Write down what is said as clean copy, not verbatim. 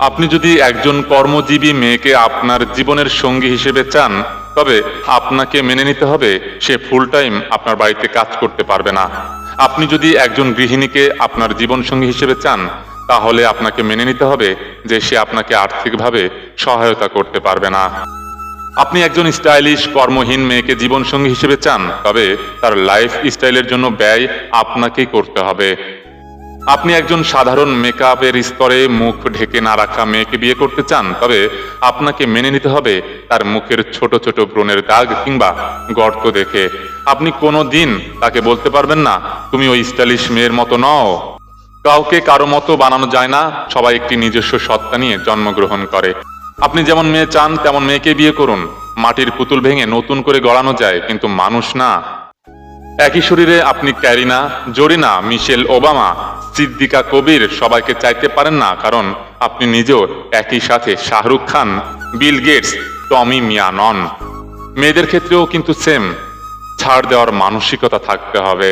আপনি যদি একজন কর্মজীবী মেয়েকে আপনার জীবনের সঙ্গী হিসেবে চান, তবে আপনাকে মেনে নিতে হবে সে ফুল টাইম আপনার বাড়িতে কাজ করতে পারবে না। আপনি যদি একজন গৃহিণীকে আপনার জীবনসঙ্গী হিসেবে চান, তাহলে আপনাকে মেনে নিতে হবে যে সে আপনাকে আর্থিকভাবে সহায়তা করতে পারবে না। আপনি একজন স্টাইলিশ কর্মহীন মেয়েকে জীবনসঙ্গী হিসেবে চান, তবে তার লাইফ স্টাইলের জন্য ব্যয় আপনাকেই করতে হবে। আপনি একজন সাধারণ মেকআপের স্তরে মুখ ঢেকে না রাখা মেয়েকে বিয়ে করতে চান, তবে আপনাকে মেনে নিতে হবে তার মুখের ছোট ছোট ব্রণের দাগ কিংবা গর্ত দেখে। আপনি কোনো দিন তাকে বলতে পারবেন না, তুমি ওই স্টাইলিশ মেয়ের মতো নও। কাউকে কারো মতো বানানো যায় না, সবাই একটি নিজস্ব সত্তা নিয়ে জন্মগ্রহণ করে। আপনি যেমন মেয়ে চান তেমন মেয়েকে বিয়ে করুন। মাটির পুতুল ভেঙে নতুন করে গড়ানো যায়, কিন্তু মানুষ না। একই শরীরে আপনি ক্যারিনা, জরিনা, মিশেল ওবামা, সিদ্দিকা কবির সবাইকে চাইতে পারেন না, কারণ আপনি নিজেও একই সাথে শাহরুখ খান, বিল গেটস, টমি মিয়া নন। মেয়েদের ক্ষেত্রেও কিন্তু সেম, ছাড় দেওয়ার মানসিকতা থাকতে হবে।